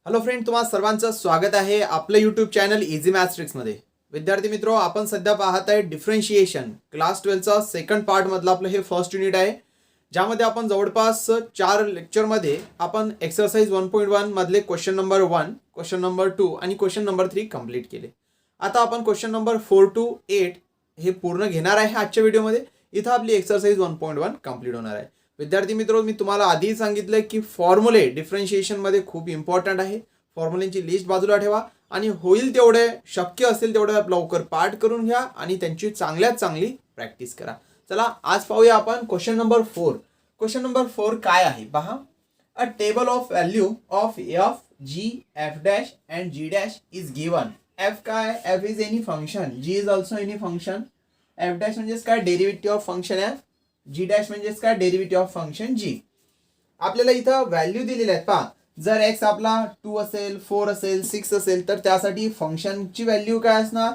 Hello friend, तुम्हा सर्वांचं स्वागत आहे आपलं यूट्यूब चॅनल इझी मॅथ्स ट्रिक्समध्ये. विद्यार्थी मित्रो, आपण सध्या पाहत आहे डिफरन्शिएशन क्लास 12चा सेकंड पार्ट मधलं आपलं हे फर्स्ट युनिट आहे, ज्यामध्ये आपण जवळपास 4 लेक्चरमध्ये आपण एक्सरसाइज 1.1 मधले क्वेश्चन नंबर 1, क्वेश्चन नंबर 2 आणि क्वेश्चन नंबर 3 कंप्लीट केले. आता आपण क्वेश्चन नंबर 4 to 8 हे पूर्ण घेणार आहे आजच्या व्हिडिओमध्ये. इथं आपली एक्सरसाइज 1.1 कंप्लीट होणार आहे. विद्यार्थी मित्रो, मी तुम्हाला आधी सांगितलं की फॉर्म्युले डिफरन्शिएशन मध्ये खूप इम्पॉर्टंट आहे. फॉर्म्युलेची लिस्ट बाजूला ठेवा आणि होईल तेवढे, शक्य असेल तेवढं लवकर पाठ करून घ्या आणि त्यांची चांगल्यात चांगली प्रॅक्टिस करा. चला आज पाहूया आपण क्वेश्चन नंबर 4. क्वेश्चन नंबर 4 काय आहे पहा. A table of value of F G F dash and G dash is given. F काय, F is any function, G is also any function, F dash म्हणजेच काय derivative of function F, G dash म्हणजेच काय derivative of function जी. आपल्याला इथं value दिलेल्या आहेत पहा. जर एक्स आपला 2 असेल, 4 असेल, 6 असेल तर त्यासाठी फंक्शनची व्हॅल्यू काय असणार,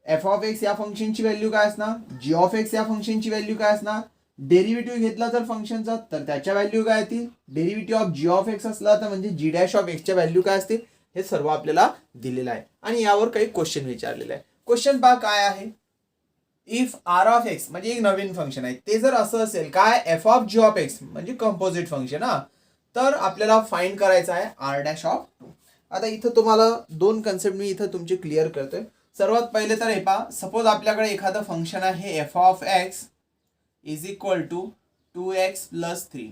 एफ ऑफ एक्स या फंक्शनची व्हॅल्यू काय असणार, जी ऑफ एक्स या फंक्शनची व्हॅल्यू काय असणार. डेरिव्हेटिव्ह घेतला जर फंक्शनचा तर त्याच्या व्हॅल्यू काय येतील. Derivative of G of X असला तर म्हणजे जी डॅश ऑफ एक्सच्या व्हॅल्यू काय असतील. हे सर्व आपल्याला दिलेलं आहे आणि यावर काही क्वेश्चन विचारलेले आहे. क्वेश्चन पहा काय आहे. इफ आर ऑफ एक्स म्हणजे एक नवीन फंक्शन आहे, ते जर असं असेल काय F of G of x म्हणजे कंपोजिट फंक्शन हा, तर आपल्याला फाइंड करायचं आहे आर डॅश ऑफ 2. आता इथं तुम्हाला दोन कन्सेप्ट मी इथं तुमचे क्लिअर करतोय. सर्वात पहिले तर हे पहा, सपोज आपल्याकडे एखादं फंक्शन आहे F of x is equal to 2x + 3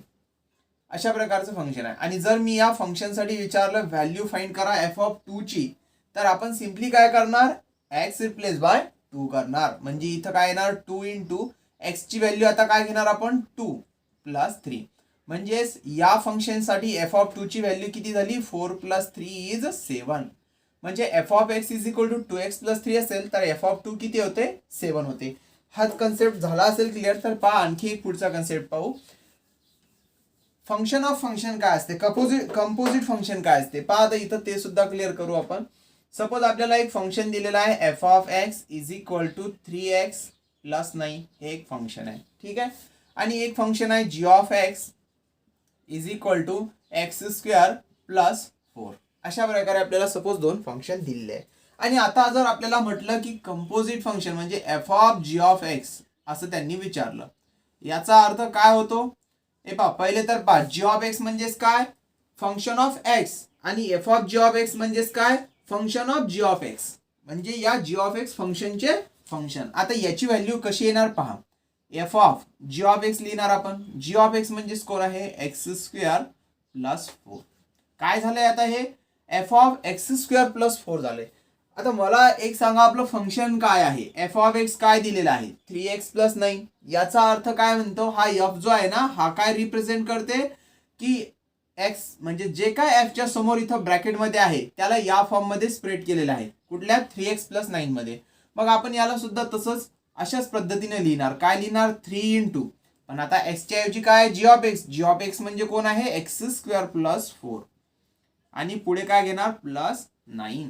अशा प्रकारचं फंक्शन आहे. आणि जर मी या फंक्शनसाठी विचारलं व्हॅल्यू फाइंड करा एफ ऑफ 2 ची, तर आपण सिम्पली काय करणार, x रिप्लेस बाय 2 करणार. म्हणजे इथं काय येणार 2 × x ची व्हॅल्यू आता काय घेणार आपण 2 + 3. म्हणजेच या फंक्शनसाठी एफ ऑफ 2 ची व्हॅल्यू किती झाली 4 + 3 इज 7. म्हणजे F of x is equal to 2x + 3 असेल तर एफ ऑफ 2 किती होते 7 होते. हा कन्सेप्ट झाला असेल क्लिअर. तर पहा आणखी एक पुढचा कन्सेप्ट पाहू. फंक्शन ऑफ फंक्शन काय असते, कंपोजिट फंक्शन काय असते पहा. आता इथं ते सुद्धा क्लिअर करू आपण. सपोज आपल्याला एक फंक्शन दिलेलं आहे F of x is equal to 3x + 9 हे एक फंक्शन आहे, ठीक आहे. आणि एक फंक्शन आहे G of x is equal to x² + 4. अशा प्रकारे आपल्याला सपोज दोन फंक्शन दिलेले आहे. आणि आता जर आपल्याला म्हटलं की कंपोजिट फंक्शन म्हणजे F of G of X असं त्यांनी विचारलं, याचा अर्थ काय होतो हे पहा. पहिले तर पहा, जी ऑफ एक्स म्हणजेच काय फंक्शन ऑफ एक्स आणि F of G of X म्हणजेच काय function of G of x. म्हणजे या जी ऑफ एक्स फंक्शनचे फंक्शन. आता याची व्हॅल्यू कशी येणार पहा. F of G of X लिहिणार आपण. जी ऑफ एक्स म्हणजेच कोण आहे x² + 4. काय झालंय आता हे एफ ऑफ x² + 4 झालंय. आता मला एक सांगा, आपलं फंक्शन काय आहे, एफ ऑफ एक्स काय दिलेलं आहे 3x + 9. याचा अर्थ काय म्हणतो, हा एफ जो आहे ना हा काय रिप्रेझेंट करते की एक्स म्हणजे जे काय एफ च्या समोर इथं ब्रॅकेट मध्ये आहे त्याला या फॉर्म मध्ये स्प्रेड केलेलं आहे कुठल्या 3x + 9 मध्ये. मग आपण याला सुद्धा तसंच अशाच पद्धतीने लिहिणार. काय लिहिणार 3 × पण आता एक्स च्या ऐवजी काय G of X. G of x म्हणजे कोण आहे x² + 4 आणि पुढे काय घेणार +9.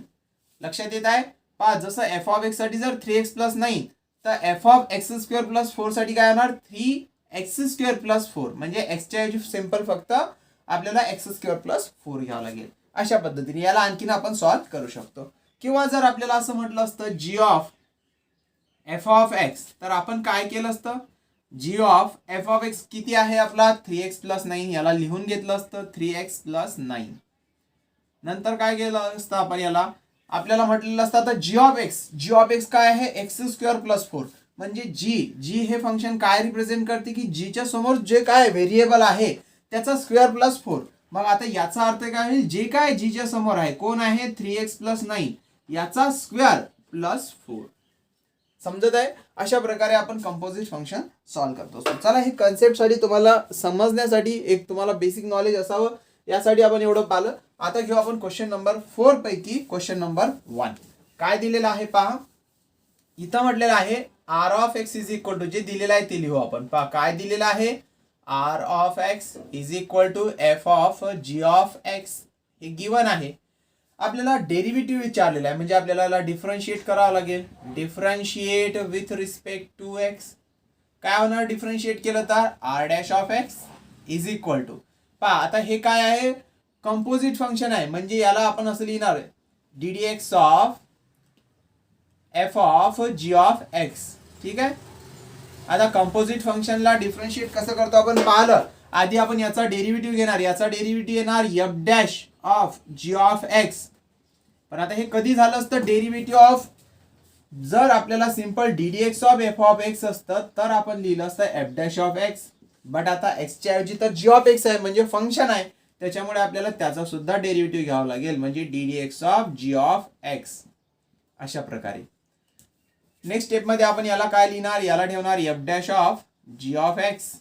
लक्षात येत आहे पहा. जसं एफ ऑफ एक्स साठी जर 3x + 9 तर एफ ऑफ x² + 4 साठी काय होणार 3x² + 4. म्हणजे x च्या ऐवजी सिंपल फक्त आपल्याला x² + 4 घ्यावं लागेल. अशा पद्धतीने याला आणखीन आपण सॉल्व्ह करू शकतो. किंवा जर आपल्याला असं म्हटलं असतं जी ऑफ एफ ऑफ एक्स, तर आपण काय केलं असतं जी ऑफ एफ ऑफ एक्स किती आहे आपला 3x + 9 याला लिहून घेतलं असतं 3x + 9. नंतर काय केलं असतं आपण याला आपल्याला म्हटलेलं असतं आता जी ऑफ एक्स काय आहे x² + 4. म्हणजे जी हे फंक्शन काय रिप्रेझेंट करते की जी च्या समोर जे काय व्हेरिएबल आहे त्याचा स्क्वेअर + 4. मग आता याचा अर्थ काय आहे, जे काय जी च्या समोर आहे कोण आहे 3x + 9 याचा स्क्वेअर + 4. समजत आहे. अशा प्रकारे आपण कंपोजिट फंक्शन सॉल्व्ह करतो. चला, हे कन्सेप्ट साठी तुम्हाला समजण्यासाठी एक तुम्हाला बेसिक नॉलेज असावं यासाठी आपण एवढं पाहिलं. आता घेऊ आपण क्वेश्चन नंबर 4 पैकी क्वेश्चन नंबर 1. काय दिलेलं आहे पहा. इथं म्हटलेलं आहे R of x is equal to, जे दिलेलं आहे ते लिहू आपण. पहा काय दिलेलं आहे R of x is equal to F of G of X हे गिवन आहे. आपल्याला डेरिव्हेटिव्ह विचारलेला आहे म्हणजे आपल्याला डिफरन्शिएट करावं लागेल. Differentiate with respect to x. काय होणार डिफरन्शिएट केलं तर R dash of x is equal to पहा. आता हे काय आहे कंपोजिट फंक्शन आहे म्हणजे याला आपण असं लिहिणार ddx of F of G of x. ठीक आहे. आता कंपोजिट फंक्शनला डिफरन्शिएट कसं करतो आपण पाहिलं. आधी आपण याचा डेरिव्हेटिव्ह घेणार, याचा डेरिव्हेटिव्ह येणार F dash of G of X. पण आता हे कधी झालं असतं डेरिव्हेटिव्ह ऑफ, जर आपल्याला simple ddx of F of x असतं तर आपण लिहिलं असतं F dash of x. But आता एक्सच्या ऐवजी तर जी ऑफ एक्स आहे म्हणजे फंक्शन आहे, त्याच्यामुळे आपल्याला त्याचा सुद्धा डेरिव्हेटिव्ह घ्यावा लागेल म्हणजे ddx of G of X. अशा प्रकारे नेक्स्ट स्टेपमध्ये आपण याला काय लिहिणार, याला ठेवणार F dash of G of x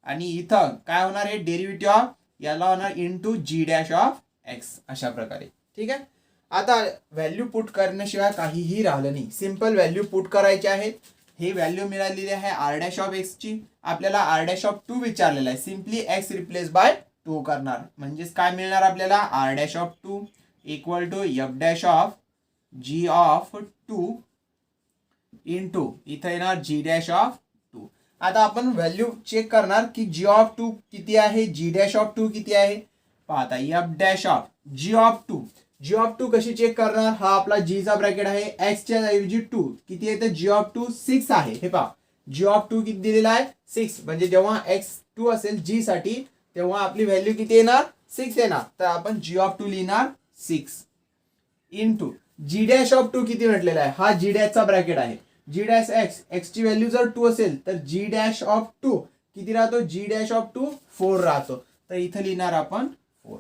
आणि इथं काय होणार आहे डेरिव्हेटिव्ह ऑफ याला होणार into G dash of X. अशा प्रकारे. ठीक आहे. आता व्हॅल्यू पुट करण्याशिवाय काहीही राहिलं नाही. सिंपल व्हॅल्यू पुट करायची आहे. हे व्हॅल्यू मिळालेली आहे आर डॅश ऑफ एक्सची. आपल्याला आर डॅश ऑफ 2 विचारलेला आहे. सिम्पली एक्स रिप्लेस बाय 2 करणार म्हणजेच काय मिळणार आपल्याला R dash of 2 equal to F dash of G of 2 into इथं येणार जी डॅश ऑफ 2. आता आपण व्हॅल्यू चेक करणार की जी ऑफ 2 किती आहे, जी डॅश ऑफ 2 किती आहे. पाहता F dash of G of 2. G of 2 कशी चेक करणार, हा आपला जी चा ब्रॅकेट आहे, एक्सच्या ऐवजी 2 किती आहे तर जी ऑफ 2 6 आहे. हे पहा जी ऑफ 2 किती दिलेला आहे 6. म्हणजे जेव्हा एक्स 2 असेल जी साठी तेव्हा आपली व्हॅल्यू किती येणार 6 येणार. तर आपण जी ऑफ 2 लिहिणार 6 इंटू जी डॅश ऑफ 2 किती म्हटलेला आहे, हा जी डॅशचा ब्रॅकेट आहे. जी डॅश एक्स, एक्सची व्हॅल्यू जर 2 असेल तर जी डॅश ऑफ 2 किती राहतो, जी डॅश ऑफ 2 4 राहतो. तर इथं लिहिणार आपण 4.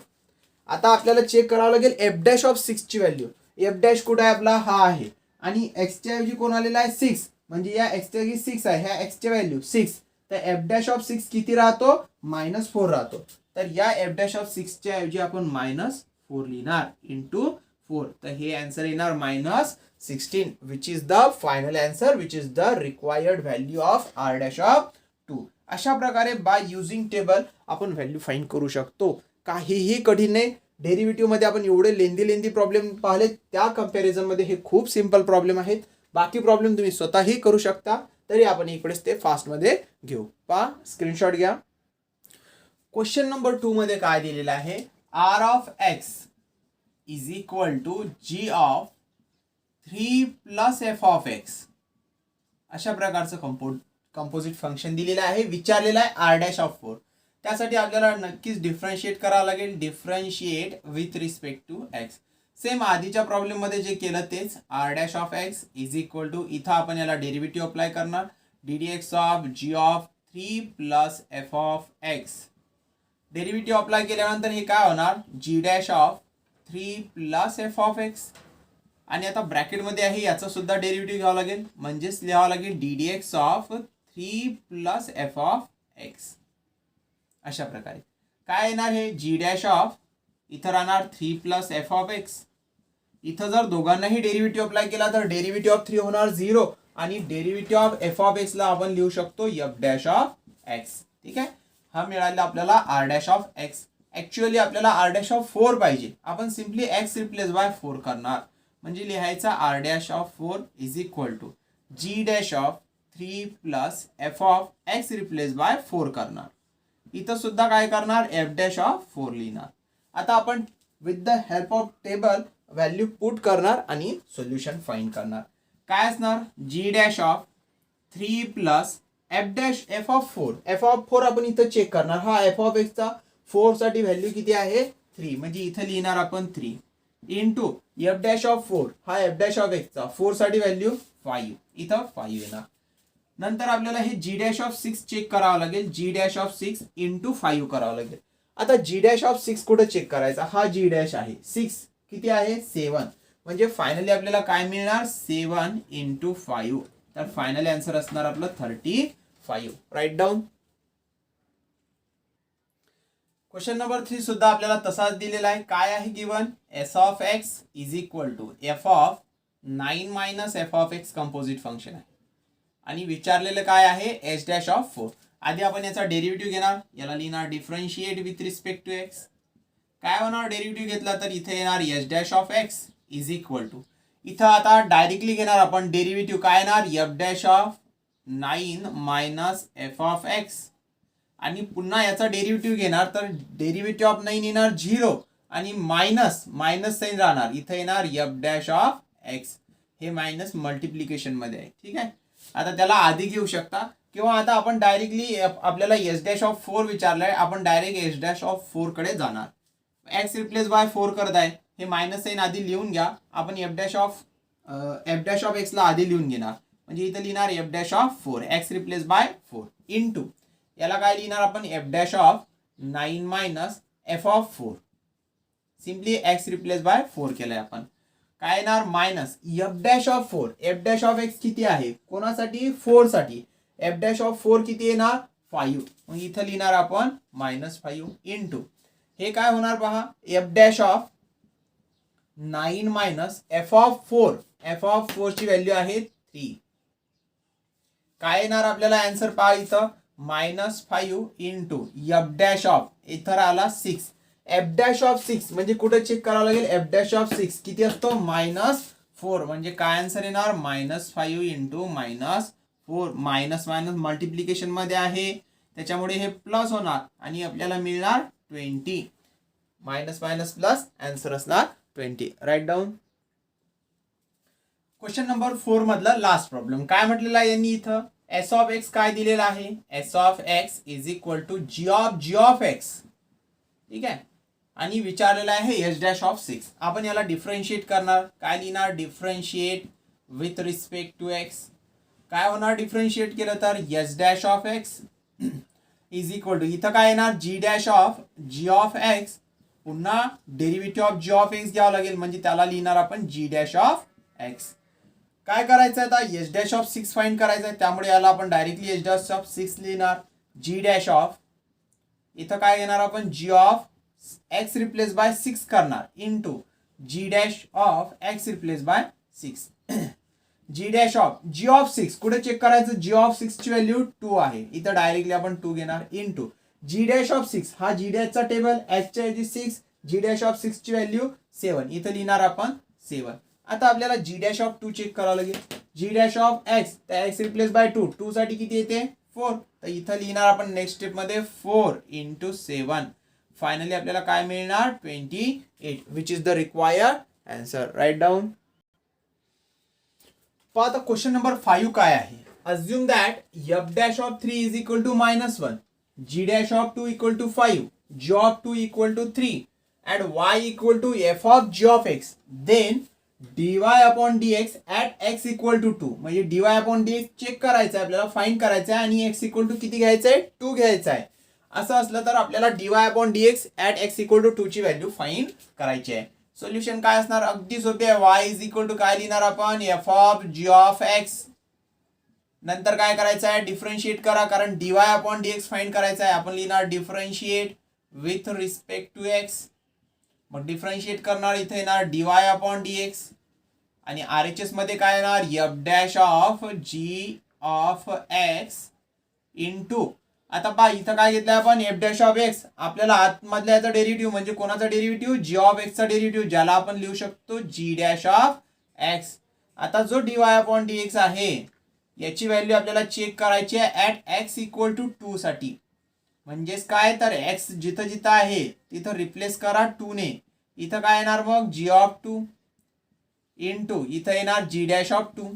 आता आपल्याला चेक करावं लागेल एफ डॅश ऑफ 6 ची व्हॅल्यू. एफ डॅश कुठे आहे आपला, हा आहे आणि एक्सच्या ऐवजी कोण आलेला आहे 6. म्हणजे या एक्सच्या ऐवजी 6 आहे, ह्या एक्सची व्हॅल्यू 6. तर एफ डॅश ऑफ 6 किती राहतो -4 राहतो. तर या एफ डॅश ऑफ 6 च्या ऐवजी आपण -4 लिहिणार इंटू 4. तर हे आन्सर येणार -16 which is the final answer which is the required value of R dash of 2. अशा प्रकारे बाय युझिंग टेबल आपण व्हॅल्यू फाइंड करू शकतो. काहीही कठीण नाही. डेरिव्हेटिव्ह मध्ये आपण एवढे लेंदी प्रॉब्लेम पाहिले, त्या कंपॅरिझन मध्ये हे खूप सिंपल प्रॉब्लेम आहेत. बाकी प्रॉब्लेम तुम्ही स्वतःही करू शकता. तरी आपण इकडेच ते फास्ट मध्ये घेऊ. पहा स्क्रीनशॉट घ्या. क्वेश्चन नंबर 2 मध्ये काय दिलेलं आहे, R of x is equal to G of 3 plus F of X. अशा प्रकारचं कंपोजिट फंक्शन दिलेलं आहे. विचारलेलं आहे आर डॅश ऑफ 4. त्यासाठी आपल्याला नक्कीच डिफरन्शिएट करावं लागेल. Differentiate with respect to X. Same आधीच्या प्रॉब्लेम मध्ये जे केलं तेच. R dash of x is equal to इथं आपण याला डेरिव्हेटिव्ह अप्लाय करणार ddx of G of 3 plus F of X. Derivative apply केल्यानंतर हे काय होणार G dash of 3 plus F of x. आणि आता ब्रॅकेटमध्ये आहे याचा सुद्धा डेरिव्हेटिव्ह घ्यावं लागेल म्हणजेच लिहावं लागेल ddx of 3 plus F of X. अशा प्रकारे काय येणार हे जी डॅश ऑफ इथं राहणार 3 प्लस एफ ऑफ एक्स. इथं जर दोघांनाही डेरिव्हेटिव्ह अप्लाय केला तर डेरिव्हेटिव्ह ऑफ 3 होणार 0 आणि derivative of F of x ला आपण लिहू शकतो एफ डॅश ऑफ एक्स. ठीक आहे. हा मिळाला आपल्याला R dash of X. Actually आपल्याला आर डॅश ऑफ 4 पाहिजे. आपण सिम्पली एक्स रिप्लेस बाय 4 करणार म्हणजे लिहायचा R dash of 4 is equal to G dash of 3 plus F of x replace by 4 करणार. इथं सुद्धा काय करणार एफ डॅश ऑफ 4 लिहिणार. आता आपण with the help of table value put करणार आणि सोल्युशन फाइंड करणार. काय असणार G dash of 3 plus F dash F of 4. F of 4 आपण इथं चेक करणार. हा एफ ऑफ एक्स चा 4 साठी व्हॅल्यू किती आहे 3 म्हणजे इथं लिहिणार आपण 3 इंटू एफ डॅश ऑफ 4. हा एफ डॅश ऑफ एक्स चा 4 साठी व्हॅल्यू 5. इथं 5 येणार. नंतर आपल्याला हे जी डॅश ऑफ 6 चेक करावं लागेल. जी डॅश ऑफ 6 इंटू 5 करावं लागेल. आता जी डॅश ऑफ 6 कुठे चेक करायचा, हा जी डॅश आहे 6 किती आहे 7 म्हणजे फायनली आपल्याला काय मिळणार 7 इंटू 5. तर फायनल आन्सर असणार आपलं 35. Right down. क्वेश्चन नंबर 3 सुद्धा आपल्याला तसाच दिलेला आहे. काय आहे given S of x is equal to F of 9 minus F of X composite function आहे आणि विचारलेलं काय आहे एच डॅश ऑफ 4. आधी आपण याचा डेरिव्हेटिव्ह घेणार. याला लिहिणार differentiate with respect to x. काय होणार डेरिव्हेटिव्ह घेतला तर इथे येणार h dash of x is equal to इथं आता डायरेक्टली घेणार आपण डेरिव्हेटिव्ह काय येणार F dash of 9 minus F of x आणि पुन्हा याचा डेरिव्हेटिव्ह घेणार तर डेरिव्हेटिव्ह ऑफ 9 येणार 0 आणि मायनस साइन राहणार, इथं येणार एफ डॅश ऑफ एक्स, हे मायनस मल्टिप्लिकेशन मध्ये आहे. ठीक आहे, आता त्याला आधी घेऊ शकता किंवा आता आपण डायरेक्टली आपल्याला एस डॅश ऑफ 4 विचारलंय, आपण डायरेक्ट एस डॅश ऑफ 4 कडे जाणार. एक्स रिप्लेस बाय 4 करत आहे, हे मायनस साइन आधी लिहून घ्या. आपण एफ डॅश ऑफ एक्स ला आधी लिहून घेणार, म्हणजे इथं लिहिणार F dash of 4 x replace by 4 into याला काय लिहिणार आपण F dash of 9 minus F of 4. Simply x replace by 4 केलंय आपण. काय येणार minus F dash of 4. F dash of x किती आहे कोणासाठी 4 साठी. एफ डॅश ऑफ 4 किती येणार 5. मग इथं लिहिणार आपण -5 इंटू हे काय होणार पहा F dash of 9 minus F of 4. F of 4 ची व्हॅल्यू आहे 3. काय येणार आपल्याला आन्सर पहा इथं -5 इंटू एफ डॅश ऑफ इथं राहिला 6. एफ डॅश ऑफ 6 म्हणजे कुठे चेक करावं लागेल. एफ डॅश ऑफ 6 किती असतो -4, म्हणजे काय आन्सर येणार -5 इंटू -4. मायनस मल्टिप्लिकेशन मध्ये आहे त्याच्यामुळे हे प्लस होणार आणि आपल्याला मिळणार 20. मायनस प्लस आन्सर असणार 20. Right down. क्वेश्चन नंबर 4 मधला लास्ट प्रॉब्लेम काय म्हटलेला आहे यांनी इथं. एस ऑफ एक्स काय दिलेला आहे. S of x is equal to G of x. ठीक आहे, आणि विचारलेला आहे एस डॅश ऑफ 6. आपण याला डिफरन्शिएट करणार. काय लिहिणार differentiate with respect to x. काय होणार डिफरन्शिएट केलं तर S dash of x is equal to इथं काय येणार G dash of G of X. पुन्हा derivative of G of X घ्यावं लागेल, म्हणजे त्याला लिहिणार आपण जी डॅश ऑफ एक्स. काय करायचं आहे आता एस डॅश ऑफ 6 फाइंड करायचं आहे, त्यामुळे याला आपण डायरेक्टली एस डॅश ऑफ 6 लिहिणार. जी डॅश ऑफ इथं काय घेणार आपण g of x replace by 6 करणार into G dash of x replace by 6. G dash of G of 6 कुठे चेक करायचं. जी ऑफ 6 ची व्हॅल्यू 2 आहे, इथं डायरेक्टली आपण 2 घेणार इंटू जी डॅश ऑफ 6. हा जी डॅशचा टेबल एक्सच्या ऐवजी 6. जी डॅश ऑफ 6 ची व्हॅल्यू 7, इथं लिहिणार आपण 7. आता आपल्याला जी डॅश ऑफ 2 चेक करावं लागेल. जी डॅश ऑफ एक्स तर एक्स रिप्लेस बाय 2. 2 साठी किती येते 4, तर इथं लिहिणार आपण नेक्स्ट स्टेप मध्ये 4 इंटू 7. फायनली आपल्याला काय मिळणार 28, which is the required answer. Write down. पहा आता क्वेश्चन नंबर 5 काय आहे. Assume that f dash of 3 is equal to -1, g dash of 2 equal to 5, g of 2 equal to 3 and y equal to f of g of x, then dy upon dx at x equal to 2. म्हणजे dy upon dx check करायचं आहे आपल्याला, find करायचं आहे आणि x equal to किती घ्यायचं आहे 2 घ्यायचं आहे. असं असलं तर आपल्याला dy upon dx at x equal to 2 ची व्हॅल्यू फाइंड करायची आहे. सोल्युशन काय असणार अगदी सोपे आहे. y इज इक्वल टू काय लिहिणार आपण f of g of x. नंतर काय करायचं आहे डिफरन्शिएट करा, कारण dy upon dx फाइंड करायचं आहे. आपण लिहिणार differentiate with respect to x. मग डिफरन्शिएट करणार इथे येणार dy अपॉन dx आणि RHS मध्ये काय येणार F dash of G of x into आता पहा इथं काय घेतलंय आपण एफ डॅश ऑफ एक्स. आपल्याला आतमधल्या याचा डेरिव्हेटिव्ह म्हणजे कोणाचा डेरिव्हेटिव्ह जी ऑफ एक्सचा डेरिव्हेटिव्ह, ज्याला आपण लिहू शकतो जी डॅश ऑफ एक्स. आता जो dy अपॉन dx आहे याची व्हॅल्यू आपल्याला चेक करायची आहे ऍट x इक्वल टू 2 साठी. म्हणजेच काय तर x जिथं जिथं आहे तिथं रिप्लेस करा 2 ने. इथं काय येणार मग जी ऑफ 2 इंटू इथं येणार जी डॅश ऑफ 2.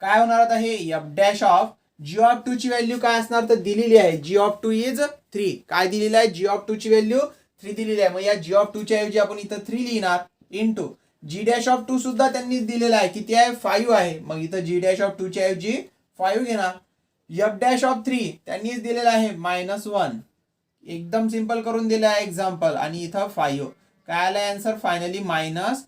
काय होणार आता हे f dash of G of 2 ची व्हॅल्यू काय असणार तर दिलेली आहे जी ऑफ 2 इज 3. काय दिलेलं आहे जी ऑफ 2 ची व्हॅल्यू 3 दिलेली आहे. मग या जी ऑफ 2 च्या ऐवजी आपण इथं 3 लिहिणार इंटू जी डॅश ऑफ 2 सुद्धा त्यांनी दिलेला आहे किती आहे 5 आहे. मग इथं जी डॅश ऑफ 2 च्या ऐवजी 5 घेणार. एफ डॅश ऑफ 3 त्यांनीच दिलेला आहे -1. एकदम सिंपल करून दिलं आहे एक्झाम्पल. आणि इथं 5 काय आलं आन्सर फायनली -5.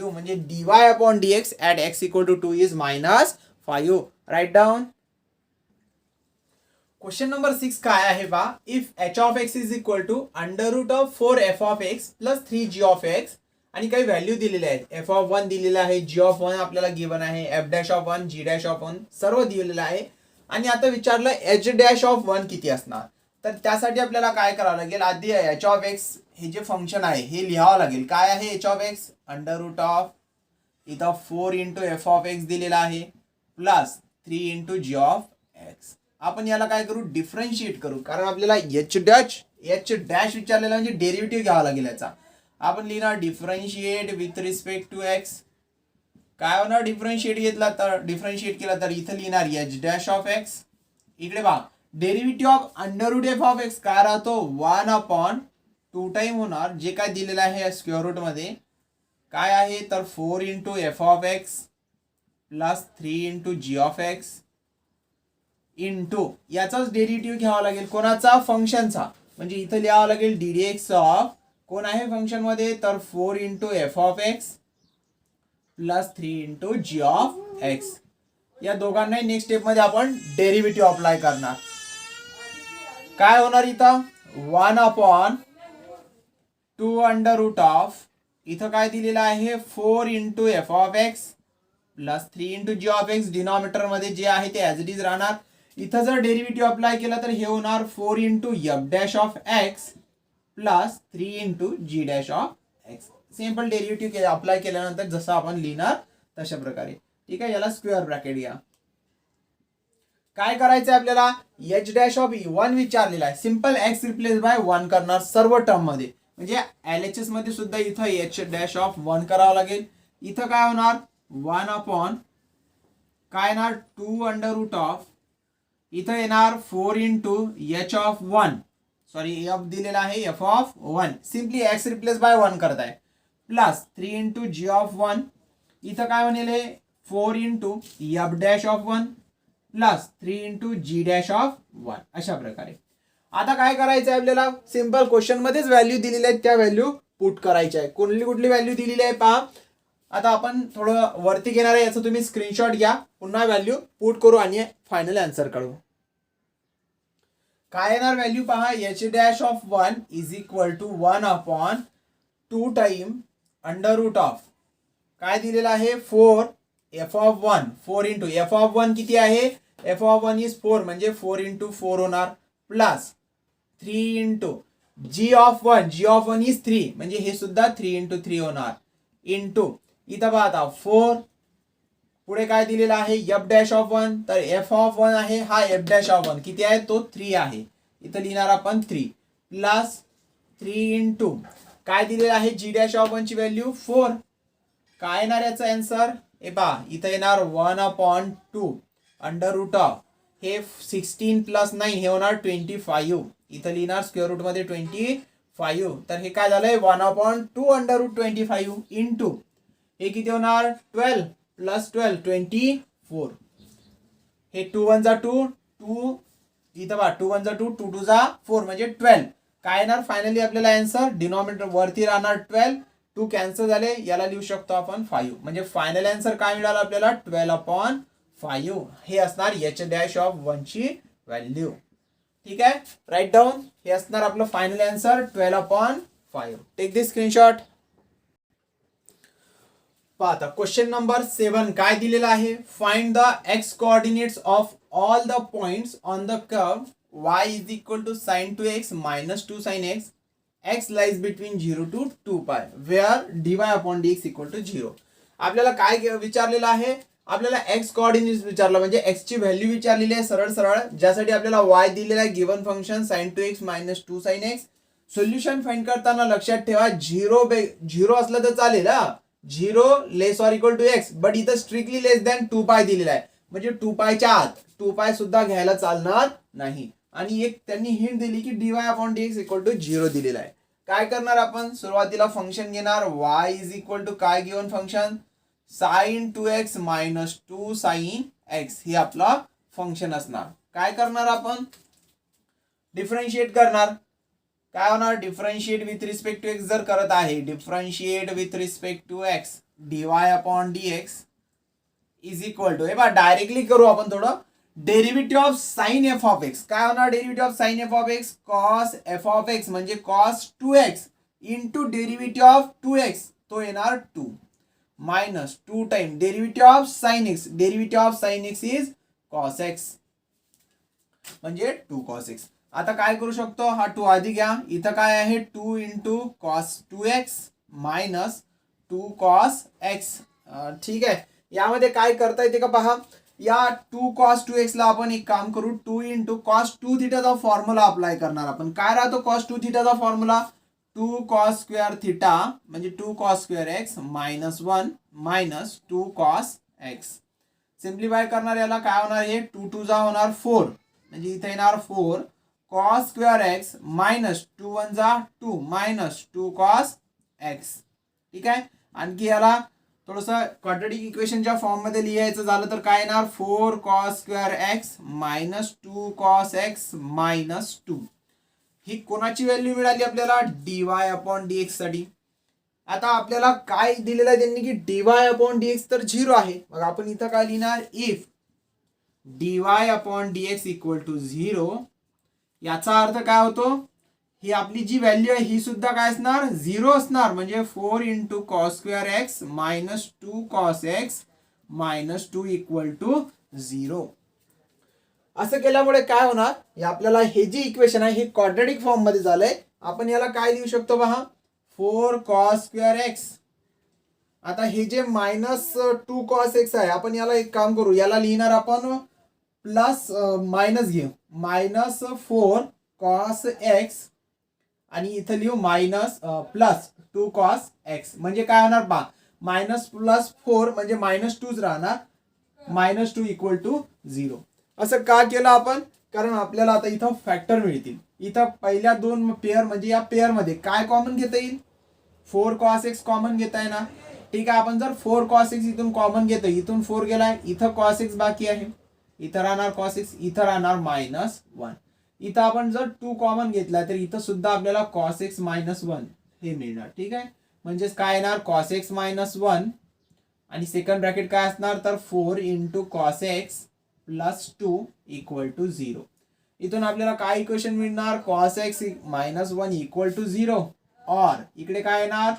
म्हणजे dy upon dx at x equal to 2 is -5. Write down. Question number 6 काय आहे बा. If h of x is equal to √4f of x plus 3g of x आणि काही व्हॅल्यू दिलेल्या आहेत. f of 1 दिलेला आहे, g of 1 आपल्याला गिवन आहे, f dash of 1, g dash of 1 सर्व दिलेलं आहे. आणि आता विचारलं h डॅश ऑफ 1 किती असणार. तर त्यासाठी आपल्याला काय करावं लागेल आधी h ऑफ x हे जे फंक्शन आहे हे लिहावं लागेल. काय आहे h ऑफ x √, इथं 4 इंटू f ऑफ x दिलेला आहे plus 3 into g of x. आपण याला काय करू, डिफरन्शिएट करू, कारण आपल्याला एच डॅश विचारलेला म्हणजे डेरिव्हेटिव्ह घ्यावा लागेल याचा. आपण लिहिणार differentiate with respect to x. काय होणार डिफरन्शिएट घेतला तर, डिफरन्शिएट केला तर इथं लिहिणार एच डॅश ऑफ एक्स. इकडे पहा derivative of under root f of x काय राहतो, 1/2 टाइम होणार, जे काय दिलेलं आहे स्क्वेअर रूट मध्ये काय आहे तर 4 into f of x plus 3 into g of x into याचाच डेरिव्हेटिव्ह घ्यावा लागेल कोणाचा, फंक्शनचा. म्हणजे इथं लिहावं लागेल डी डी एक्स ऑफ कोण आहे फंक्शन मध्ये तर 4 into f of x plus 3 into g of x. या दोघांनाही नेक्स्ट स्टेप मध्ये आपण डेरिव्हेटिव्ह अप्लाय करणार. काय होणार इथं 1/2 अंडर रूट ऑफ इथं काय दिलेलं आहे 4 into f of x plus 3 into g of x. Denominator मध्ये जे आहे ते ऍज इट इज राहणार. इथं जर डेरिव्हेटिव्ह अप्लाय केला तर हे होणार 4 into f dash of x plus 3 into G dash of x. Simple derivative apply केल्यानंतर जसं आपण लिहिणार तशा प्रकारे. ठीक आहे, याला स्क्वेअर ब्रॅकेट घ्या. काय करायचं आपल्याला, एच डॅश ऑफ 1 विचारलेला आहे, सिंपल एक्स रिप्लेस बाय 1 करणार सर्व टर्म मध्ये. म्हणजे LHS मध्ये सुद्धा इथं एच डॅश ऑफ 1 करावं लागेल. इथं काय होणार 1 काय येणार 2 अंडर रूट ऑफ इथं येणार 4 into H of 1, sorry F दिलेला आहे F of 1, simply x replace by 1 करत आहे, प्लस 3 इंटू जी ऑफ 1 इथं काय बनेल हे 4 into f dash of 1 plus 3 into G dash of 1. अशा प्रकारे आता काय करायचं आहे आपल्याला, सिंपल क्वेश्चन मध्येच व्हॅल्यू दिलेली आहे त्या व्हॅल्यू पुट करायच्या आहे. कुठली व्हॅल्यू दिलेली आहे पहा. आता आपण थोडं वरती घेणार आहे, याचं तुम्ही स्क्रीनशॉट घ्या, पुन्हा व्हॅल्यू पुट करू आणि फायनल आन्सर काढू. काय येणार व्हॅल्यू पहा, h dash of 1 is equal to 1/2 time under root of काय दिलेलं आहे 4 F of 1, 4 into f of 1 किती आहे, एफ ऑफ 1 इज 4 म्हणजे 4 इंटू 4 होणार, plus 3 into g of 1, g of 1 is 3 म्हणजे हे सुद्धा 3 इंटू 3 होणार, इंटू इथं पहा आता 4 पुढे काय दिलेला आहे एफ डॅश ऑफ 1, तर एफ ऑफ 1 आहे हा एफ डॅश ऑफ 1 किती आहे तो 3 आहे, इथं लिहिणार आपण 3 प्लस 3 इंटू काय दिलेलं आहे जी डॅश ऑफ 1 ची व्हॅल्यू 4. काय येणार याचा आन्सर हे पहा इथं येणार 1/2 अंडर रूट ऑफ हे 16 प्लस 9 हे होणार 25, इथं लिहिणार स्क्वेअर रूट मध्ये 25, तर हे काय झालंय 1/2 अंडर रूट 25 इंटू हे किती होणार 12 प्लस 12 24, हे 2 1 जा 2 2 इथं पहा 2 1 जा 2 2 2 जा 4 म्हणजे 12. काय येणार फायनली आपल्याला आन्सर, डिनॉमिनेटर वरती राहणार 12, 2 कॅन्सल झाले, याला लिहू शकतो आपण 5, म्हणजे फायनल आन्सर काय मिळाला आपल्याला 12/5. हे असणार एच डॅश ऑफ 1 ची व्हॅल्यू. ठीक आहे, राईट डाऊन, हे असणार आपलं final answer 12/5. Take this screenshot. पाहता क्वेश्चन नंबर 7 काय दिलेला आहे, find the x coordinates of all the points on the curve y is equal to sin 2x minus 2 sin x, x lies between 0 to 2 pi where dy upon dx equal to 0. आपल्याला काय विचारलेलं आहे, आपल्याला x coordinates विचारलं म्हणजे x ची value विचारलेली आहे सरळ सरळ, ज्यासाठी आपल्याला y दिलेला आहे given function sin 2x minus 2 sin x. Solution find करताना लक्षात ठेवा 0 असलं तर चालेल, 0 less or equal to X, but इथं स्ट्रिक्टली लेस दॅन 2 पाय दिलेला आहे, म्हणजे 2 पायच्या आत 2 पाय सुद्धा घ्यायला चालणार नाही. आणि एक त्यांनी हिंट दिली की dy upon dx equal to 0 दिलेला आहे. काय करणार आपण, सुरुवातीला फंक्शन घेणार y इज इक्वल टू काय given function sin 2x minus 2 sin x, हे आपला फंक्शन असणार. काय करणार आपण डिफरन्शिएट करणार, काय होणार differentiate with respect to X जर करत आहे, differentiate with respect to X dy upon dx is equal to, हे बघा डायरेक्टली करू आपण थोडं, derivative of sine F of x. काय होणार derivative of sine F of X cos F of x म्हणजे cos 2x into derivative of 2x तो येणार 2 minus 2 time derivative of sine X, derivative of sine X is cos x म्हणजे 2 cos x. आता काय करू शकतो, हा 2 आधी घ्या, इथं काय आहे 2 into cos 2x minus 2 cos x. ठीक आहे, यामध्ये काय करता येते का पहा, या 2 cos 2x ला आपण एक काम करू, 2 into cos 2 थिटाचा फॉर्म्युला अप्लाय करणार आपण. काय राहतो cos 2 थिटाचा फॉर्म्युला? 2 cos स्क्वेअर थिटा म्हणजे 2 cos square x minus 1 minus 2 cos x. Simplify करणार याला काय होणार? हे 2 2 जा होणार 4 म्हणजे इथे येणार 4 cos स्क्वेअर एक्स मायनस 2 1 जा 2 मायनस 2 cos x. ठीक आहे. आणखी याला थोडंसं क्वाड्रेटिक इक्वेशनच्या फॉर्म मध्ये लिहायचं झालं तर काय येणार? 4 cos square x minus 2 cos x minus 2. ही कोणाची व्हॅल्यू मिळाली आपल्याला? dy अपॉन dx साठी. आता आपल्याला काय दिलेलं आहे त्यांनी की dy अपॉन dx तर 0 आहे. मग आपण इथं काय लिहिणार? If dy upon dx equal to 0. याचा अर्थ काय होतो? ही आपली जी व्हॅल्यू आहे ही सुद्धा काय असणार? 0 असणार. म्हणजे 4 into cos square x minus 2 cos x minus 2 equal to 0. असं केल्यामुळे काय होणार? हे आपल्याला हे जे इक्वेशन आहे हे क्वाड्रेटिक फॉर्म मध्ये झालंय. आपण याला काय लिहू शकतो पहा? 4 cos स्क्वेअर एक्स. आता हे जे मायनस 2 cos x आहे आपण याला एक काम करू, याला लिहिणार आपण प्लस मायनस घेऊ, मायनस 4 cos x आणि इथं लिहू मायनस प्लस 2 cos x. म्हणजे काय होणार पहा? मायनस प्लस 4 म्हणजे मायनस 2 राहणार, मायनस 2 इक्वल टू 0. असं का केलं आपण? कारण आपल्याला आता इथं फॅक्टर मिळतील. इथं पहिल्या दोन पेअर म्हणजे या पेअर मध्ये काय कॉमन घेता येईल? 4 cos x कॉमन घेता येणार. ठीक आहे. आपण जर 4 cos x इथून कॉमन घेतो, इथून 4 गेलाय, इथं cos x बाकी आहे, इथं राहणार cos x, इथं राहणार मायनस 1. इथं आपण जर 2 कॉमन घेतला तर इथं सुद्धा आपल्याला cos x मायनस 1 हे मिळणार. ठीक आहे. म्हणजेच काय येणार? cos x मायनस 1 आणि सेकंड ब्रॅकेट काय असणार? तर 4 into cos x plus 2 equal to 0. इथून आपल्याला काय इक्वेशन मिळणार? cos x minus 1 equal to 0. और इकडे काय येणार?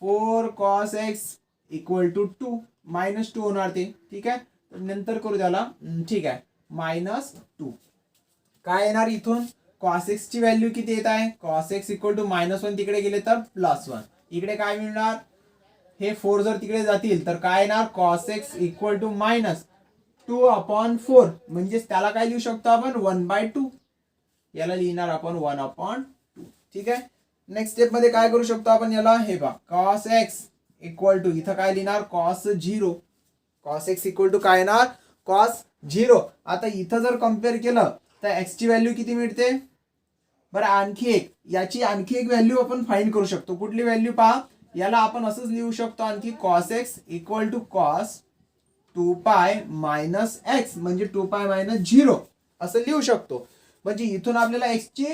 4 cos x equal to 2 minus 2 होणार ते. ठीक आहे. नंतर करू त्याला. ठीक आहे. मायनस 2 काय येणार? इथून cos x ची व्हॅल्यू किती येत आहे? cos x equal to minus 1 तिकडे गेले तर प्लस 1. इकडे काय मिळणार? हे 4 जर तिकडे जातील तर काय येणार? cos x equal to minus 2 upon 4 म्हणजेच त्याला काय लिहू शकतो आपण? 1/2. याला लिहिणार आपण 1/2. ठीक आहे. नेक्स्ट स्टेप मध्ये काय करू शकतो आपण याला? हे पहा cos x इक्वल टू इथं काय लिहिणार? cos 0. cos x equal to काय येणार? cos 0. आता इथं जर कम्पेअर केलं तर x ची व्हॅल्यू किती मिळते? बरं आणखी एक, याची आणखी एक व्हॅल्यू आपण फाइंड करू शकतो. कुठली व्हॅल्यू पहा? याला आपण असंच लिहू शकतो आणखी cos x equal to cos 2π minus x म्हणजे 2π मायनस 0 असं लिहू शकतो. म्हणजे इथून आपल्याला x ची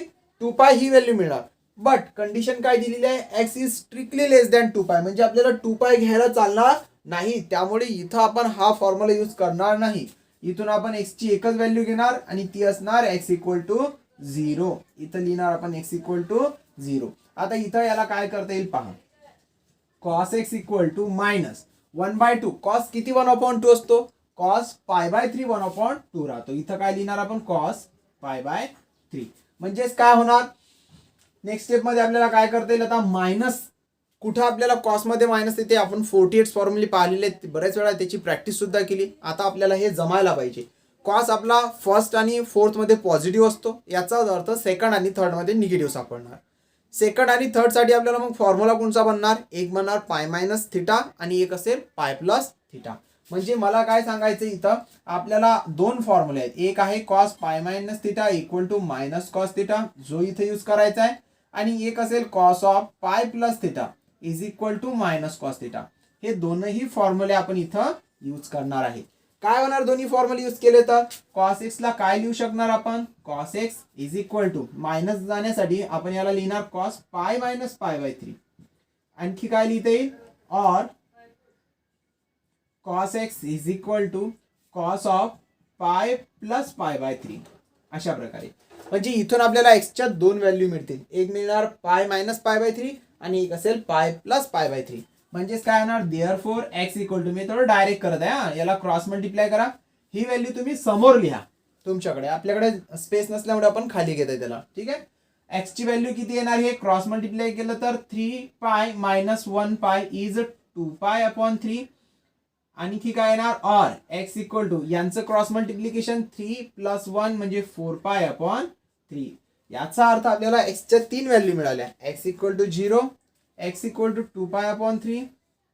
2π ही व्हॅल्यू मिळणार. बट कंडिशन काय दिलेली आहे? x is strictly less than 2π म्हणजे आपल्याला 2π घ्यायला चालणार नाही. त्यामुळे इथं आपण हा फॉर्म्युला यूज करणार नाही. इथून आपण x ची एकच व्हॅल्यू घेणार आणि ती असणार x इक्वल टू 0. इथं लिहिणार आपण x इक्वल टू 0. आता इथं याला काय करता येईल पहा. cos x equal to minus 1/2. cos किती 1/2 असतो? cos π/3 1/2 राहतो. इथं काय लिहिणार आपण? cos π/3. म्हणजेच काय होणार? नेक्स्ट स्टेप मध्ये आपल्याला काय करता येईल? आता मायनस कुठं आपल्याला कॉस मध्ये मायनस येते? आपण 48 फॉर्म्युले पाहिलेले आहेत, बऱ्याच वेळा त्याची प्रॅक्टिस सुद्धा केली. आता आपल्याला हे जमायला पाहिजे. कॉस आपला फर्स्ट आणि फोर्थ मध्ये पॉझिटिव्ह असतो, याचाच अर्थ सेकंड आणि थर्ड मध्ये निगेटिव्ह सापडणार. सेकंड आणि थर्ड साठी आपल्याला मग फॉर्म्युला कोणता बनणार? एक बनणार पाय मायनस थिटा आणि एक असेल पाय प्लस थिटा. म्हणजे मला काय सांगायचं इथं? आपल्याला दोन फॉर्म्युले आहेत. एक आहे cos pi minus theta equal to minus cos theta जो इथे यूज करायचा आहे, आणि एक असेल cos of pi plus theta is equal to minus cos theta. हे दोनही फॉर्म्युले आपण इथं यूज करणार आहे. काय होणार दोन्ही फॉर्म्युले यूज केले तर? cos x ला काय लिहू शकणार आपण? cos x is equal to minus जाण्यासाठी आपण याला लिहिणार cos पाय मायनस π/3. आणखी काय लिहिता येईल? और cos x is equal to cos of pi plus π/3. अशा प्रकारे. म्हणजे इथून आपल्याला x च्या दोन व्हॅल्यू मिळतील. एक मिळणार पाय मायनस π/3 आणि एक असेल पाय प्लस π/3. म्हणजेच काय होणार? देअरफॉर x इक्वल टू, मी थोडं डायरेक्ट करत आहे, याला क्रॉस मल्टिप्लाय करा. ही व्हॅल्यू तुम्ही समोर लिहा तुमच्याकडे, आपल्याकडे स्पेस नसल्यामुळे आपण खाली घेतोय त्याला. ठीक आहे. x ची व्हॅल्यू किती येणार? हे क्रॉस मल्टिप्लाय केलं तर 3π मायनस 1π इज 2π अपॉन 3 आणखी काय येणार ऑर एक्स इक्वल टू यांचं क्रॉस मल्टिप्लिकेशन 3 + 1 म्हणजे 4π/3. याचा अर्थ आपल्याला एक्सच्या 3 व्हॅल्यू मिळाल्या. X equal to 0, X equal to 2π/3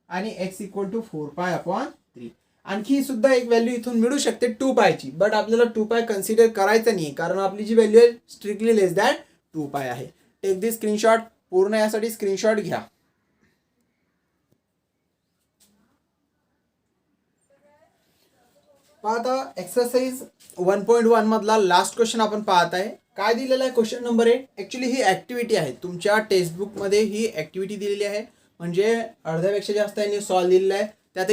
आणि एक्स इक्वल टू 4π/3. आणखी सुद्धा एक व्हॅल्यू इथून मिळू शकते 2π ची, बट आपल्याला 2π कन्सिडर करायचं नाही कारण आपली जी व्हॅल्यू आहे स्ट्रिक्टली लेस दॅन 2π आहे. Take the screenshot. पूर्ण यासाठी स्क्रीनशॉट घ्या. आता एक्सरसाइज 1.1 मधला लास्ट क्वेश्चन आपण पाहत आहे. काय दिलेला आहे क्वेश्चन नंबर 8. ऍक्च्युली ही ऍक्टिव्हिटी आहे. तुमच्या टेक्स्टबुक मध्ये ही ऍक्टिव्हिटी दिलेली आहे, म्हणजे अर्ध्यापेक्षा जास्त यांनी सॉल्व दिलेला आहे.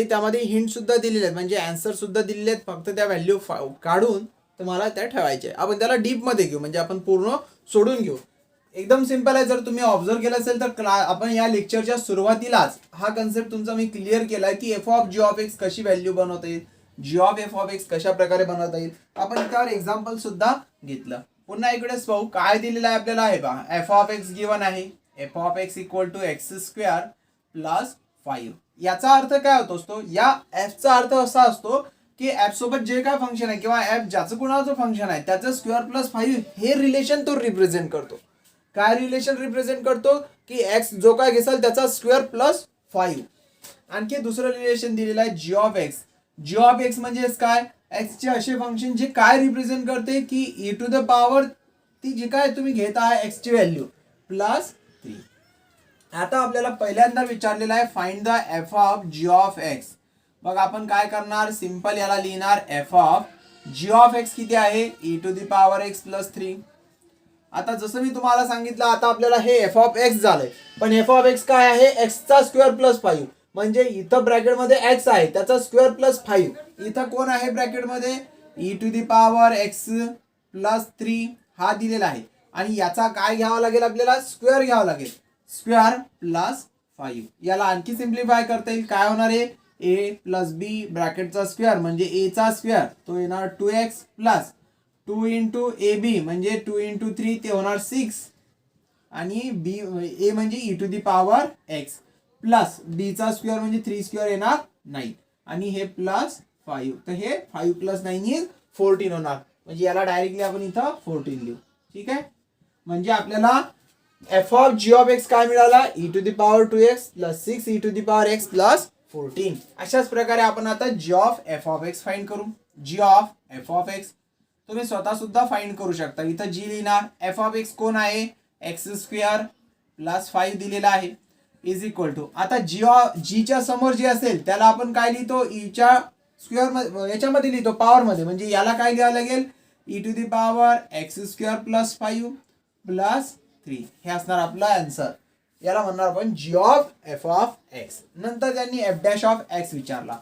त्यामध्ये हिंट सुद्धा दिलेले आहेत, म्हणजे आन्सर सुद्धा दिलेले आहेत. फक्त त्या व्हॅल्यू काढून तुम्हाला त्या ठेवायचे. आपण त्याला डीप मध्ये घेऊ, म्हणजे आपण पूर्ण सोडून घेऊ. एकदम सिंपल आहे. जर तुम्ही ऑब्झर्व केलं असेल तर आपण या लेक्चरच्या सुरुवातीलाच हा कन्सेप्ट तुमचा मी क्लिअर केलाय की f of G of x कशी व्हॅल्यू बनवता येईल, g of F of x कशा प्रकारे बनवता येईल. आपण त्यावर एक्झाम्पल सुद्धा घेतलं. पुन्हा इकडेच पाहू काय दिलेलं आहे आपल्याला. आहे पहा, एफ ऑफ एक्स गिवन आहे. F of x equal to x² + 5. याचा अर्थ काय होतो असतो, या एफचा अर्थ असा असतो की एफ सोबत जे काय फंक्शन आहे किंवा एफ ज्याचं कुणाचं फंक्शन आहे त्याचं स्क्वेअर + 5 हे रिलेशन तो रिप्रेझेंट करतो. काय रिलेशन रिप्रेझेंट करतो की एक्स जो काय घेसाल त्याचा स्क्वेअर + 5. आणखी दुसरं रिलेशन दिलेलं आहे G of X. G of x म्हणजे काय, एक्सचे असे फंक्शन जे काय रिप्रेझेंट करते की e⁻, ती जी काय तुम्ही घेत आहे एक्सची व्हॅल्यू +3. आता आपल्याला पहिल्यांदा विचारलेलं आहे find the f of G of x. मग आपण काय करणार, सिंपल याला लिहिणार f of G of x किती आहे e⁻x + 3. आता जसं मी तुम्हाला सांगितलं, आता आपल्याला हे एफ ऑफ एक्स झालंय, पण एफ ऑफ एक्स काय आहे, एक्सचा स्क्वेअर + 5. म्हणजे इथं ब्रॅकेटमध्ये एक्स आहे त्याचा स्क्वेअर + 5. इथं कोण आहे ब्रॅकेटमध्ये e⁻x + 3 हा दिलेला आहे. आणि याचा काय घ्यावा लागेल आपल्याला, स्क्वेअर घ्यावा लागेल. स्क्वेअर + 5. याला आणखी सिम्प्लिफाय करता येईल. काय होणार आहे, a + b ब्रॅकेटचा स्क्वेअर म्हणजे a चा स्क्वेअर तो येणार 2x + 2 × ab म्हणजे 2 × 3 ते होणार 6. आणि b a म्हणजे e⁻x प्लस b चा स्क्वेअर म्हणजे 3² येणार 9. आणि हे +5, तर हे 5 + 9 इज 14 होणार. म्हणजे याला डायरेक्टली आपण इथं 14 लिहू. ठीक आहे. म्हणजे आपल्याला f of G of x काय मिळाला, e⁻2x + 6 e⁻x + 14. अशाच प्रकारे आपण आता G of F of X find करू. G of F of X तुम्ही स्वतः सुद्धा फाइंड करू शकता. इथं जी लिहिणार, एफ ऑफ एक्स कोण आहे, x² + 5 दिलेला आहे इज इक्वल टू. आता जीच्या समोर जे असेल त्याला आपण काय लिहितो, ईच्या स्क्वेअर याच्यामध्ये लिहितो पॉवर मध्ये. म्हणजे याला काय लिहावं लागेल, e⁻x² + 5 + 3. हे असणार आपला आन्सर. याला म्हणणार आपण g of F of x. नंतर त्यांनी f' ऑफ एक्स विचारला.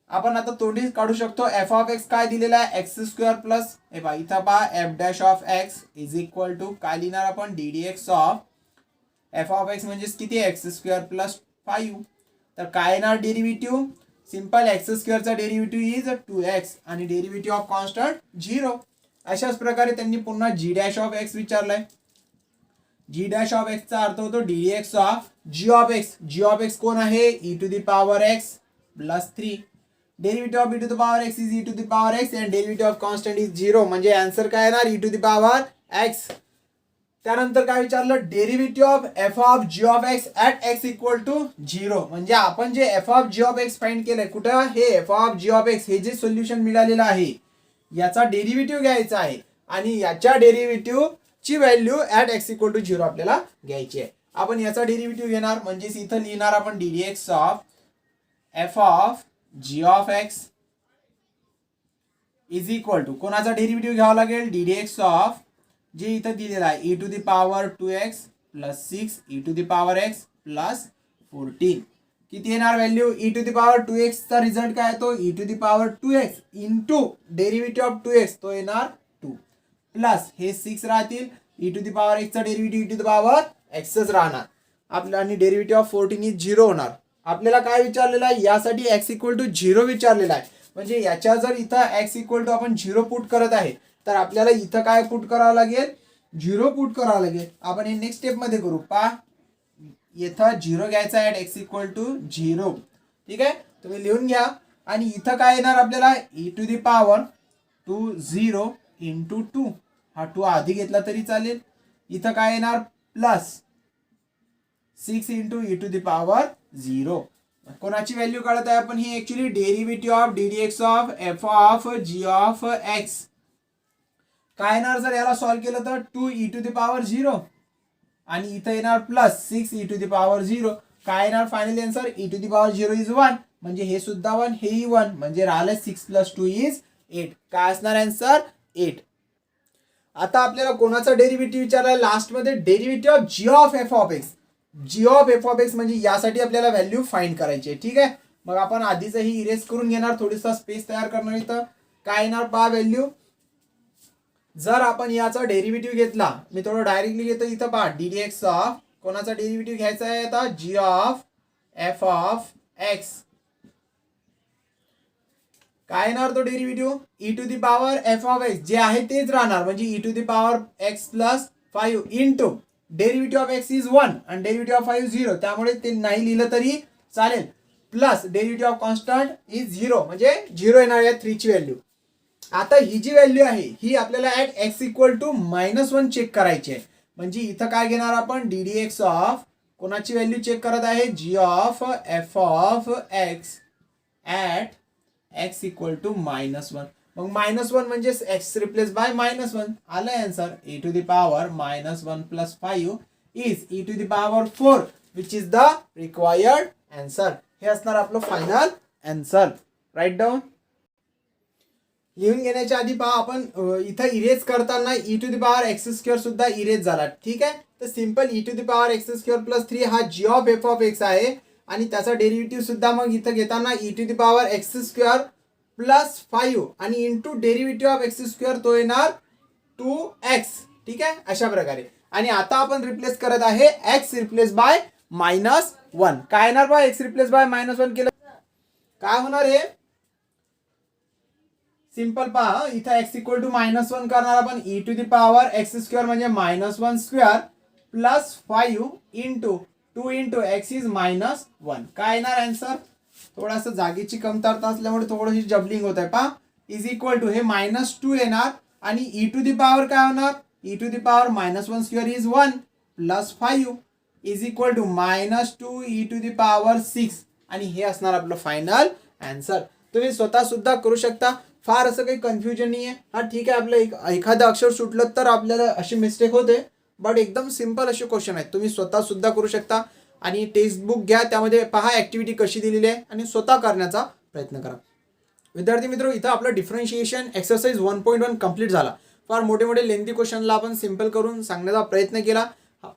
आपण आता तोंडी काढू शकतो. एफ ऑफ एक्स काय दिलेला आहे, x² प्लस हे पहा इथं पहा f' of x is equal to काय लिहिणार आपण, ddx of F of x म्हणजे किती, x² + 5. तर काय येणार डेरिव्हेटिव्ह, सिंपल x² चा डेरिव्हेटिव्ह इज 2x आणि डेरिव्हेटिव्ह ऑफ कॉन्स्टंट 0. अशाच प्रकारे त्यांनी पुन्हा g' ऑफ एक्स विचारलाय. g' ऑफ एक्स चा अर्थ होतो dx of g of X. G of X कोण आहे, e⁻x + 3. Derivative of e⁻x is e⁻x and derivative of constant is 0. म्हणजे आन्सर काय येणार, e⁻x. त्यानंतर काय विचारलं, derivative of F of G of X at x = 0. म्हणजे आपण जे F of G of X find केलंय कुठं, हे F of G of X हे जे सोल्युशन मिळालेलं आहे याचा डेरिव्हेटिव्ह घ्यायचा आहे आणि याच्या डेरिव्हेटिव्ह ची व्हॅल्यू ॲट x = 0 आपल्याला घ्यायची आहे. आपण याचा डेरिव्हेटिव्ह घेणार, म्हणजे इथं लिहिणार आपण ddx of F of G of x is equal to कोणाचा डेरिव्हेटिव्ह घ्यावा लागेल, ddx ऑफ जे इथं दिलेला आहे e⁻2x + 6 e⁻x + 14. किती येणार व्हॅल्यू, e⁻2x चा रिझल्ट काय येतो, e⁻2x into derivative of 2x तो येणार 2 प्लस हे 6 राहतील, e⁻x चा डेरिव्हेटिव्ह e⁻x राहणार आपला आणि डेरिव्हेटिव्ह ऑफ 14 इज 0 होणार. आपल्याला काय विचारलेलं आहे, यासाठी x = 0 विचारलेला आहे. म्हणजे याच्या जर इथं x = आपण 0 पुट करत आहे तर आपल्याला इथं काय पुट करावं लागेल, 0 पुट करावं लागेल. आपण हे नेक्स्ट स्टेप मध्ये करू. पहा इथं 0 घ्यायचा आहे x = 0. ठीक आहे, तुम्ही लिहून घ्या. आणि इथं काय येणार आपल्याला e टू दी पॉवर 0 इंटू 2, हा 2 आधी घेतला तरी चालेल. इथं काय येणार plus 6 into e to the power 0. कोणाची व्हॅल्यू काढत आहे आपण? ही actually derivative of ddx of f of g of x. काय येणार जर याला सॉल्व्ह केलं तर 2 e टू दी पॉवर 0 आणि इथं येणार plus 6 e to the power 0. काय येणार final answer? e to the power 0 is 1, म्हणजे हे सुद्धा 1 हेही 1, म्हणजे राहिलं 6 प्लस 2 इज 8. काय असणार आन्सर? 8. आता आपल्याला कोणाचा डेरिव्हेटिव्ह विचारलाय लास्ट मध्ये? Derivative of g of f of x. g of f of x म्हणजे यासाठी आपल्याला व्हॅल्यू फाइंड करायची आहे. ठीक आहे, मग आपण आधीच ही इरेज करून घेणार, थोडीसा स्पेस तयार करणार. इथं काय येणार पहा व्हॅल्यू. जर आपण याचा डेरिव्हेटिव्ह घेतला, मी थोडं डायरेक्टली घेतो. इथं पहा ddx ऑफ कोणाचा डेरिव्हेटिव्ह घ्यायचा आहे आता? g of f of x. काय येणार तो derivative? e to the power f of x जे आहे तेच राहणार, म्हणजे e to the power x plus 5 into derivative of x is 1 आणि डेरिव्हेटिव्ह ऑफ 5 0, त्यामुळे ते नाही लिहिलं तरी चालेल. Plus derivative of constant is 0, म्हणजे 0 येणार या 3 ची व्हॅल्यू. आता ही जी व्हॅल्यू आहे ही आपल्याला at x equal to -1 check करायची आहे. म्हणजे इथं काय घेणार आपण? ddx ऑफ कोणाची व्हॅल्यू चेक करत आहे? g of f of x at x equal to -1. मग -1 म्हणजे x रिप्लेस बाय -1. आलं answer. e to the power -1 plus 5 is e to the power 4 which is the required answer. हे असणार आपलं final answer. Write down. लिहून घेण्याच्या आधी पहा आपण इथं इरेज करताना e to the power x² सुद्धा इरेज झाला. ठीक आहे, तर simple e to the power x² plus 3 हा g of f of x आहे आणि त्याचा डेरिव्हेटिव्ह सुद्धा मग इथं घेताना e to the power x² plus 5 आणि इंटू डेरिव्हेटिव्ह ऑफ x² तो येणार 2x. ठीक आहे, अशा प्रकारे. आणि आता आपण रिप्लेस करत आहे x रिप्लेस बाय -1. काय येणार बा? x रिप्लेस बाय -1 केलं काय होणार आहे? सिंपल पहा, इथं x इक्वल टू -1 करणार आपण. e to the power x² म्हणजे -1² plus 5 into 2 into x is -1. काय येणार आन्सर? थोडासा जागेची कमतरता असल्यामुळे थोडीशी जबलिंग होत आहे. पहा इज इक्वल टू हे -2 येणार आणि e टू दी पॉवर काय होणार? e to the power -1² is 1 plus 5 is equal to -2 e to the power 6 आणि हे असणार आपलं फायनल आन्सर. तुम्ही स्वतः सुद्धा करू शकता, फार असं काही कन्फ्युजन नाही आहे. हा ठीक आहे, आपलं एखादं अक्षर सुटलं तर आपल्याला अशी मिस्टेक होते, बट एकदम सिंपल असे क्वेश्चन आहेत. तुम्ही स्वतः सुद्धा करू शकता आणि टेक्स्ट बुक घ्या, त्यामध्ये पहा ऍक्टिव्हिटी कशी दिलेली आहे आणि स्वतः करण्याचा प्रयत्न करा. विद्यार्थी मित्र, इथं आपलं डिफरन्शिएशन एक्सरसाइज 1.1 कंप्लीट झाला. फार मोठे मोठे लेंथी क्वेश्चनला आपण सिंपल करून सांगण्याचा प्रयत्न केला.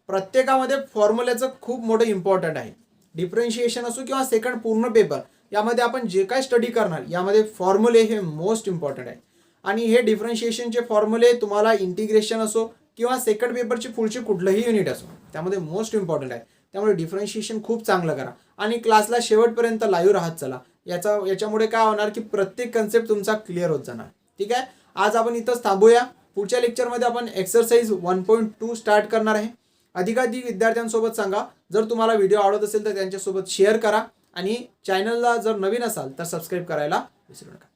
प्रत्येकामध्ये फॉर्म्युल्याचं खूप मोठं इम्पॉर्टंट आहे. डिफरन्शिएशन असो किंवा सेकंड पूर्ण पेपर, यामध्ये आपण जे काय स्टडी करणार यामध्ये फॉर्म्युले हे मोस्ट इम्पॉर्टंट आहे. आणि हे डिफरन्शिएशनचे फॉर्म्युले तुम्हाला इंटिग्रेशन असो किंवा सेकंड पेपरची पुढची कुठलंही युनिट असो त्यामध्ये मोस्ट इम्पॉर्टंट आहे. त्यामुळे डिफरन्शिएशन खूप चांगलं करा आणि क्लासला शेवटपर्यंत लाईव्ह राहत चला. याच्यामुळे काय होणार की प्रत्येक कन्सेप्ट तुमचा क्लिअर होत जाणार. ठीक आहे, आज आपण इथंच थांबूया. पुढच्या लेक्चरमध्ये आपण एक्सरसाइज 1.2 स्टार्ट करणार आहे. अधिकाधिक विद्यार्थ्यांसोबत सांगा. जर तुम्हाला व्हिडिओ आवडत असेल तर त्यांच्यासोबत शेअर करा आणि चॅनलला जर नवीन असाल तर सबस्क्राईब करायला विसरू नका.